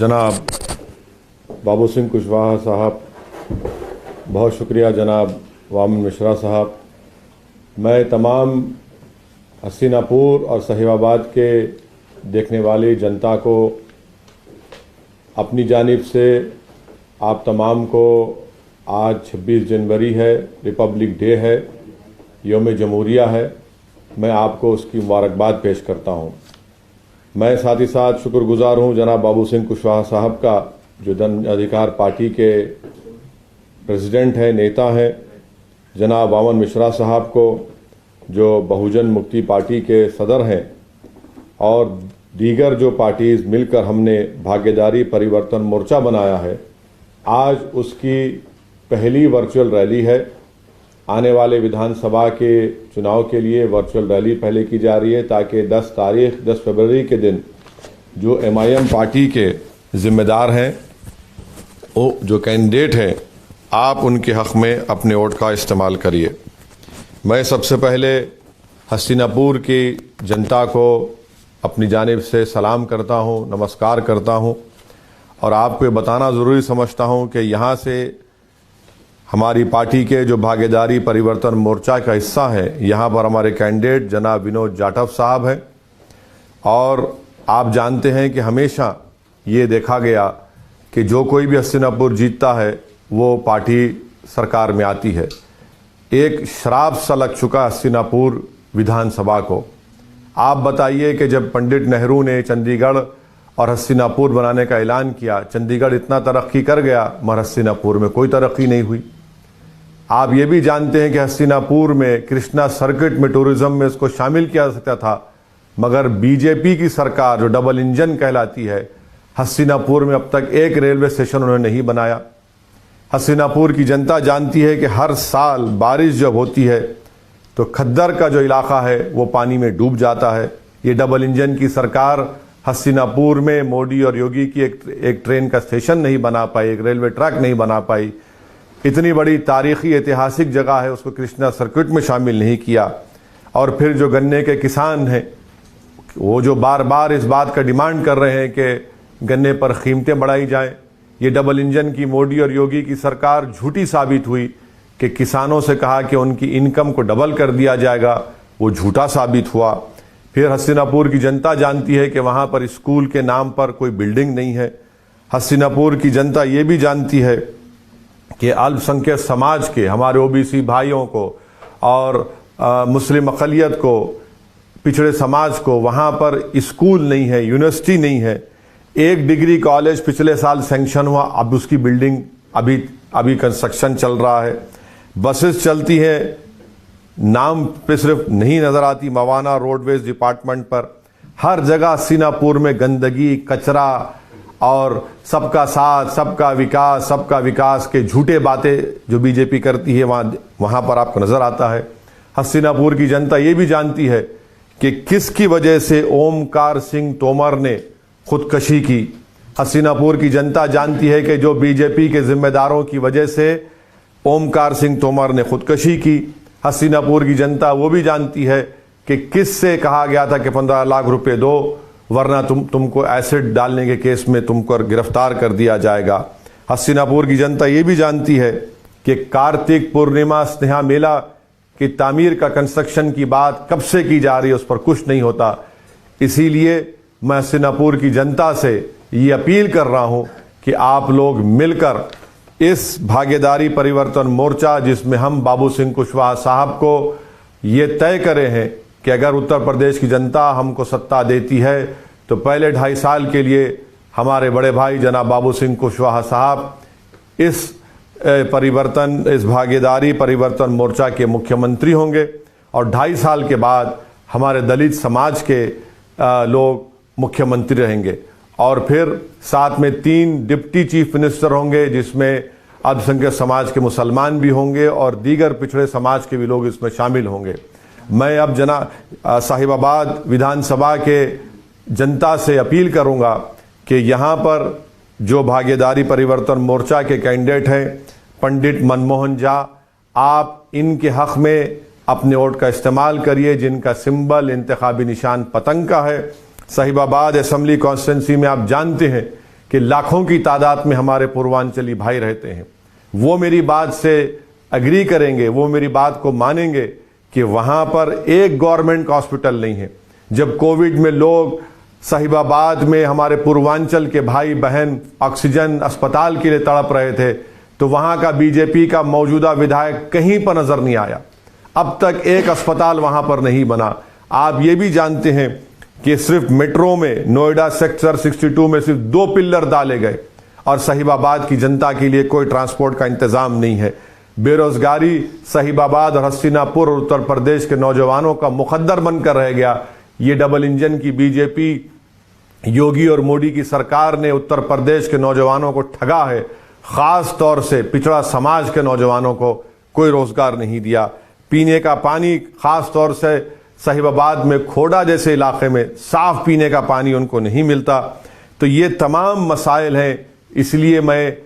जनाब बाबू सिंह कुशवाहा साहब, बहुत शुक्रिया जनाब वामन मिश्रा साहब। मैं तमाम हसीनापुर और साहिबाबाद के देखने वाली जनता को अपनी जानिब से आप तमाम को आज 26 जनवरी है, रिपब्लिक डे है, यौम जमहूरिया है, मैं आपको उसकी मुबारकबाद पेश करता हूँ। मैं साथ ही साथ शुक्रगुजार हूँ जनाब बाबू सिंह कुशवाहा साहब का, जो जन अधिकार पार्टी के प्रेसिडेंट हैं, नेता हैं, जनाब वामन मिश्रा साहब को, जो बहुजन मुक्ति पार्टी के सदर हैं, और दीगर जो पार्टीज मिलकर हमने भागीदारी परिवर्तन मोर्चा बनाया है। आज उसकी पहली वर्चुअल रैली है। आने वाले विधानसभा के चुनाव के लिए वर्चुअल रैली पहले की जा रही है, ताकि 10 फरवरी के दिन जो MIM पार्टी के जिम्मेदार हैं, वो जो कैंडिडेट हैं, आप उनके हक़ में अपने वोट का इस्तेमाल करिए। मैं सबसे पहले हसीनापुर की जनता को अपनी जानिब से सलाम करता हूँ, नमस्कार करता हूँ, और आपको ये बताना ज़रूरी समझता हूँ कि यहाँ से हमारी पार्टी के जो भागीदारी परिवर्तन मोर्चा का हिस्सा है, यहाँ पर हमारे कैंडिडेट जनाब विनोद जाटव साहब हैं। और आप जानते हैं कि हमेशा ये देखा गया कि जो कोई भी हसीनापुर जीतता है वो पार्टी सरकार में आती है। एक शराब सा लग चुका हसीनापुर विधानसभा को। आप बताइए कि जब पंडित नेहरू ने चंडीगढ़ और हसीनापुर बनाने का ऐलान किया, चंडीगढ़ इतना तरक्की कर गया, मगर हसीनापुर में कोई तरक्की नहीं हुई। आप ये भी जानते हैं कि हसीनापुर में कृष्णा सर्किट में टूरिज्म में इसको शामिल किया जा सकता था, मगर बीजेपी की सरकार जो डबल इंजन कहलाती है, हसीनापुर में अब तक एक रेलवे स्टेशन उन्होंने नहीं बनाया। हसीनापुर की जनता जानती है कि हर साल बारिश जब होती है तो खद्दर का जो इलाका है वो पानी में डूब जाता है। ये डबल इंजन की सरकार हसीनापुर में मोदी और योगी की एक ट्रेन का स्टेशन नहीं बना पाई, एक रेलवे ट्रैक नहीं बना पाई। इतनी बड़ी तारीखी ऐतिहासिक जगह है, उसको कृष्णा सर्किट में शामिल नहीं किया। और फिर जो गन्ने के किसान हैं, वो जो बार बार इस बात का डिमांड कर रहे हैं कि गन्ने पर कीमतें बढ़ाई जाएं, ये डबल इंजन की मोदी और योगी की सरकार झूठी साबित हुई कि किसानों से कहा कि उनकी इनकम को डबल कर दिया जाएगा, वो झूठा साबित हुआ। फिर हसीनापुर की जनता जानती है कि वहाँ पर स्कूल के नाम पर कोई बिल्डिंग नहीं है। हसीनापुर की जनता ये भी जानती है कि अल्पसंख्यक समाज के, हमारे OBC भाइयों को और मुस्लिम अक़लियत को, पिछड़े समाज को, वहाँ पर स्कूल नहीं है, यूनिवर्सिटी नहीं है। एक डिग्री कॉलेज पिछले साल सैंक्शन हुआ, अब उसकी बिल्डिंग अभी कंस्ट्रक्शन चल रहा है। बसेस चलती हैं, नाम पे सिर्फ नहीं नज़र आती, मवाना रोडवेज डिपार्टमेंट पर। हर जगह हसीनापुर में गंदगी, कचरा और सबका साथ, सबका विकास के झूठे बातें जो बीजेपी करती है, वहाँ पर आपको नज़र आता है। हसीनापुर की जनता ये भी जानती है कि किसकी वजह से ओमकार सिंह तोमर ने खुदकशी की। हसीनापुर की जनता जानती है कि जो बीजेपी के जिम्मेदारों की वजह से ओमकार सिंह तोमर ने खुदकशी की। हसीनापुर की जनता वो भी जानती है कि किससे कहा गया था कि 15 लाख रुपए दो, वरना तुमको एसिड डालने के केस में तुमको गिरफ्तार कर दिया जाएगा। हसीनापुर की जनता ये भी जानती है कि कार्तिक पूर्णिमा स्नेहा मेला की तामीर का कंस्ट्रक्शन की बात कब से की जा रही है, उस पर कुछ नहीं होता। इसीलिए मैं हसीनापुर की जनता से ये अपील कर रहा हूं कि आप लोग मिलकर इस भागीदारी परिवर्तन मोर्चा, जिसमें हम बाबू सिंह कुशवाहा साहब को ये तय करे हैं कि अगर उत्तर प्रदेश की जनता हमको सत्ता देती है तो पहले 2.5 साल के लिए हमारे बड़े भाई जनाब बाबू सिंह कुशवाहा साहब इस भागीदारी परिवर्तन मोर्चा के मुख्यमंत्री होंगे, और 2.5 साल के बाद हमारे दलित समाज के लोग मुख्यमंत्री रहेंगे। और फिर साथ में 3 डिप्टी चीफ मिनिस्टर होंगे, जिसमें अल्पसंख्यक समाज के मुसलमान भी होंगे और दीगर पिछड़े समाज के भी लोग इसमें शामिल होंगे। मैं अब साहिबाबाद विधानसभा के जनता से अपील करूंगा कि यहाँ पर जो भागीदारी परिवर्तन मोर्चा के कैंडिडेट हैं पंडित मनमोहन झा, आप इनके हक में अपने वोट का इस्तेमाल करिए, जिनका सिंबल इंतखाबी निशान पतंग का है। साहिबाबाद असेंबली कॉन्स्टिट्यूंसी में आप जानते हैं कि लाखों की तादाद में हमारे पूर्वांचली भाई रहते हैं, वो मेरी बात से एग्री करेंगे, वो मेरी बात को मानेंगे कि वहां पर एक गवर्नमेंट हॉस्पिटल नहीं है। जब कोविड में लोग साहिबाबाद में हमारे पूर्वांचल के भाई बहन ऑक्सीजन अस्पताल के लिए तड़प रहे थे, तो वहां का बीजेपी का मौजूदा विधायक कहीं पर नजर नहीं आया। अब तक एक अस्पताल वहां पर नहीं बना। आप ये भी जानते हैं कि सिर्फ मेट्रो में नोएडा सेक्टर 62 में सिर्फ 2 पिल्लर डाले गए और साहिबाबाद की जनता के लिए कोई ट्रांसपोर्ट का इंतजाम नहीं है। बेरोजगारी साहिबाबाद और हस्तिनापुर और उत्तर प्रदेश के नौजवानों का मुकद्दर बनकर रह गया। ये डबल इंजन की बीजेपी योगी और मोदी की सरकार ने उत्तर प्रदेश के नौजवानों को ठगा है। खास तौर से पिछड़ा समाज के नौजवानों को कोई रोजगार नहीं दिया। पीने का पानी, खास तौर से साहिबाबाद में खोड़ा जैसे इलाके में साफ पीने का पानी उनको नहीं मिलता। तो ये तमाम मसाइल हैं। इसलिए मैं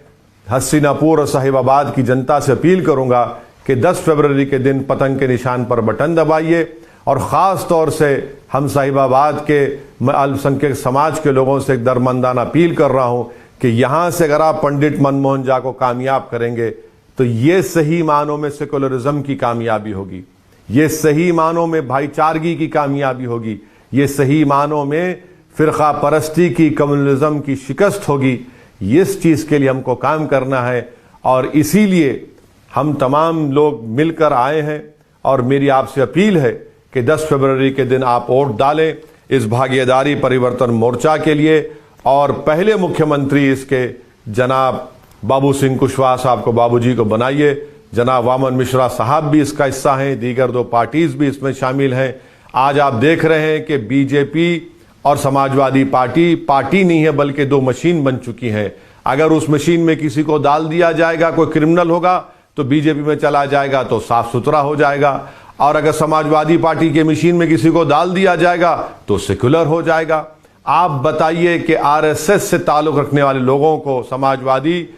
हस्तिनापुर और साहिबाबाद की जनता से अपील करूंगा कि 10 फरवरी के दिन पतंग के निशान पर बटन दबाइए। और ख़ास तौर से हम साहिबाबाद के अल्पसंख्यक समाज के लोगों से एक दरमंदाना अपील कर रहा हूं कि यहां से अगर आप पंडित मनमोहन झा को कामयाब करेंगे तो ये सही मानों में सेकुलरिज्म की कामयाबी होगी, ये सही मानों में भाईचारगी की कामयाबी होगी, ये सही मानों में फिरका परस्ती की, कम्युनलिज्म की शिकस्त होगी। इस चीज़ के लिए हमको काम करना है और इसीलिए हम तमाम लोग मिलकर आए हैं। और मेरी आपसे अपील है कि 10 फरवरी के दिन आप वोट डालें इस भागीदारी परिवर्तन मोर्चा के लिए। और पहले मुख्यमंत्री इसके जनाब बाबू सिंह कुशवाहा साहब को, बाबूजी को बनाइए। जनाब वामन मिश्रा साहब भी इसका हिस्सा हैं, दीगर 2 पार्टीज भी इसमें शामिल हैं। आज आप देख रहे हैं कि बीजेपी और समाजवादी पार्टी नहीं है बल्कि 2 मशीन बन चुकी हैं। अगर उस मशीन में किसी को डाल दिया जाएगा, कोई क्रिमिनल होगा तो बीजेपी में चला जाएगा तो साफ सुथरा हो जाएगा, और अगर समाजवादी पार्टी के मशीन में किसी को डाल दिया जाएगा तो सेकुलर हो जाएगा। आप बताइए कि आरएसएस से ताल्लुक रखने वाले लोगों को समाजवादी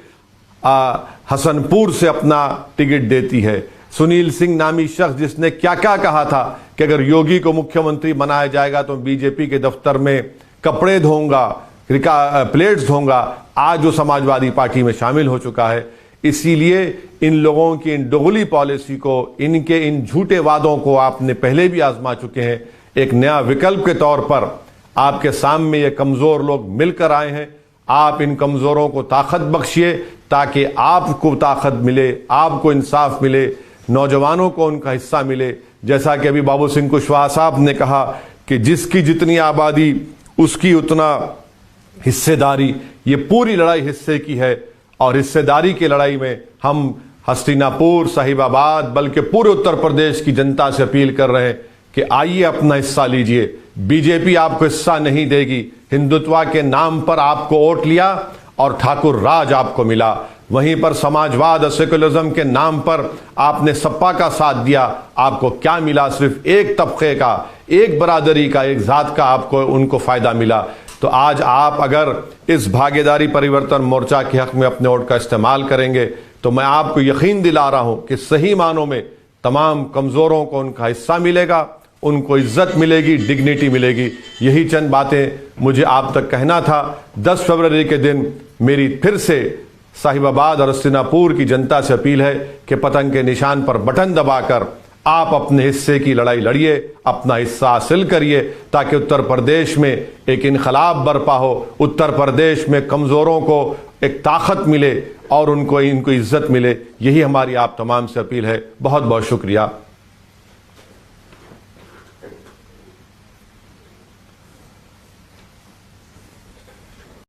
हसनपुर से अपना टिकट देती है। सुनील सिंह नामी शख्स जिसने क्या क्या कहा था कि अगर योगी को मुख्यमंत्री बनाया जाएगा तो बीजेपी के दफ्तर में कपड़े धोऊंगा, प्लेट्स धोऊंगा, आज वो समाजवादी पार्टी में शामिल हो चुका है। इसीलिए इन लोगों की इन दोगली पॉलिसी को, इनके इन झूठे वादों को आपने पहले भी आजमा चुके हैं। एक नया विकल्प के तौर पर आपके सामने ये कमजोर लोग मिलकर आए हैं। आप इन कमजोरों को ताकत बख्शिए ताकि आपको ताकत मिले, आपको इंसाफ मिले, नौजवानों को उनका हिस्सा मिले। जैसा कि अभी बाबू सिंह कुशवाहा साहब ने कहा कि जिसकी जितनी आबादी उसकी उतना हिस्सेदारी। ये पूरी लड़ाई हिस्से की है और हिस्सेदारी की लड़ाई में हम हस्तिनापुर, साहिबाबाद बल्कि पूरे उत्तर प्रदेश की जनता से अपील कर रहे हैं कि आइए अपना हिस्सा लीजिए। बीजेपी आपको हिस्सा नहीं देगी। हिंदुत्व के नाम पर आपको वोट लिया और ठाकुर राज आपको मिला। वहीं पर समाजवाद और सेकुलरिज्म के नाम पर आपने सपा का साथ दिया, आपको क्या मिला? सिर्फ एक तबके का, एक बरादरी का, एक जात का आपको उनको फायदा मिला। तो आज आप अगर इस भागीदारी परिवर्तन मोर्चा के हक में अपने वोट का इस्तेमाल करेंगे तो मैं आपको यकीन दिला रहा हूं कि सही मानों में तमाम कमजोरों को उनका हिस्सा मिलेगा, उनको इज्जत मिलेगी, डिग्निटी मिलेगी। यही चंद बातें मुझे आप तक कहना था। 10 फरवरी के दिन मेरी फिर से साहिबाबाद और हस्तिनापुर की जनता से अपील है कि पतंग के निशान पर बटन दबाकर आप अपने हिस्से की लड़ाई लड़िए, अपना हिस्सा हासिल करिए ताकि उत्तर प्रदेश में एक इनकलाब बरपा हो, उत्तर प्रदेश में कमजोरों को एक ताकत मिले और इनको इज्जत मिले। यही हमारी आप तमाम से अपील है। बहुत बहुत शुक्रिया।